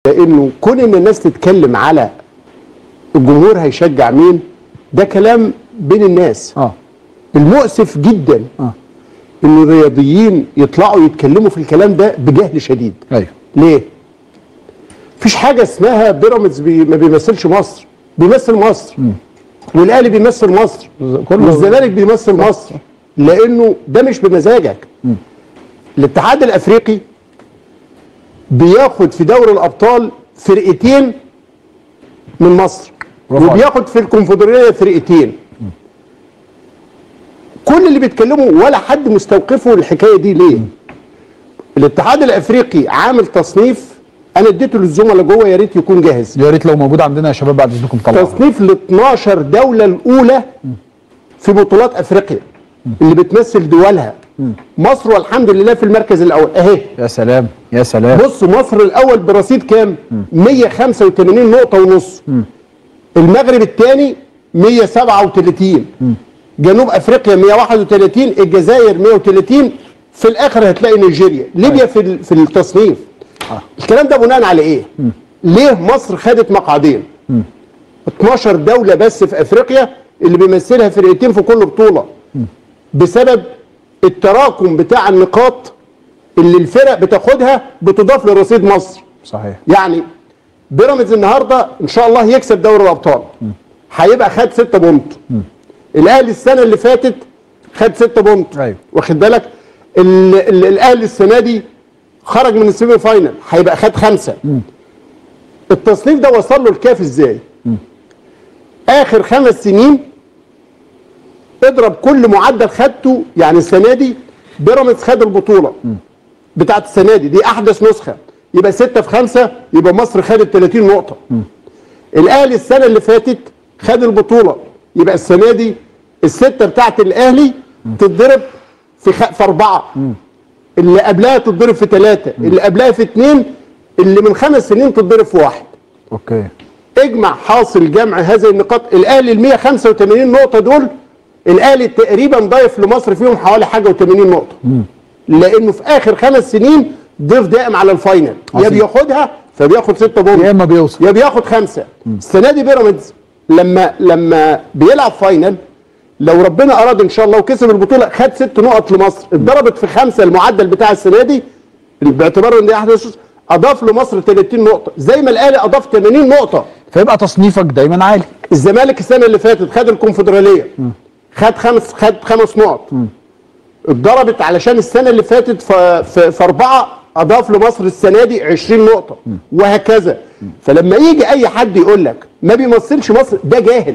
لانه كون ان الناس تتكلم على الجمهور هيشجع مين، ده كلام بين الناس. المؤسف جدا ان الرياضيين يطلعوا يتكلموا في الكلام ده بجهل شديد. ايوه. ليه؟ مفيش حاجه اسمها بيراميدز ما بيمثلش مصر، بيمثل مصر. والاهلي بيمثل مصر، والزمالك بيمثل مصر، لانه ده مش بمزاجك. الاتحاد الافريقي بياخد في دوري الابطال فرقتين من مصر، وبياخد في الكونفدراليه فرقتين. كل اللي بيتكلموا ولا حد مستوقفه الحكايه دي ليه؟ الاتحاد الافريقي عامل تصنيف، انا اديته للزملاء جوه، يا ريت يكون جاهز. يا ريت لو موجود عندنا يا شباب بعد اذنكم طبعا. تصنيف ل 12 دوله الاولى في بطولات افريقيا اللي بتمثل دولها. مصر والحمد لله في المركز الاول اهي. يا سلام يا سلام. بص، مصر الاول برصيد كام؟ 185 نقطه ونص. المغرب الثاني 137. جنوب افريقيا 131. الجزائر 130. في الاخر هتلاقي نيجيريا. ليبيا في التصنيف. الكلام ده بناء على ايه؟ ليه مصر خدت مقعدين؟ 12 دوله بس في افريقيا اللي بيمثلها فرقتين في كل بطوله، بسبب التراكم بتاع النقاط اللي الفرق بتاخدها بتضاف لرصيد مصر. صحيح. يعني بيراميدز النهارده ان شاء الله يكسب دوري الابطال، هيبقى خد 6 بونت. الاهلي السنه اللي فاتت خد 6 بونت. ايوه. واخد بالك؟ الاهلي السنه دي خرج من السيمي فاينل، هيبقى خد 5. التصنيف ده وصل له الكاف ازاي؟ اخر 5 سنين اضرب كل معدل خدته. يعني السنه دي بيراميدز خد البطوله بتاعت السنه دي احدث نسخه، يبقى 6 في 5، يبقى مصر خدت 30 نقطه. الاهلي السنه اللي فاتت خد البطوله، يبقى السنه دي السته بتاعت الاهلي تتضرب في 4، اللي قبلها تتضرب في 3، اللي قبلها في 2، اللي من 5 سنين تتضرب في 1. اوكي. اجمع حاصل جمع هذه النقاط. الاهلي ال 185 نقطه دول الاهلي تقريبا ضايف لمصر فيهم حوالي حاجه و80 نقطه. لانه في اخر 5 سنين ضيف دائم على الفاينل، يا بياخدها فبياخد 6 بونت، يا اما بيوصل، يا بياخد 5. السنه دي بيراميدز لما بيلعب فاينل، لو ربنا اراد ان شاء الله وكسب البطوله، خد 6 نقط لمصر، اتضربت في 5 المعدل بتاع السنه دي، باعتبار ان دي احدث، اضاف لمصر 30 نقطه، زي ما الاهلي اضاف 80 نقطه. فيبقى تصنيفك دايما عالي. الزمالك السنه اللي فاتت خد الكونفدراليه، خد 5 نقط. اتضربت علشان السنه اللي فاتت في 4 اضاف لمصر السنه دي 20 نقطه، وهكذا. فلما يجي اي حد يقول لك ما بيمثلش مصر، ده جاهل.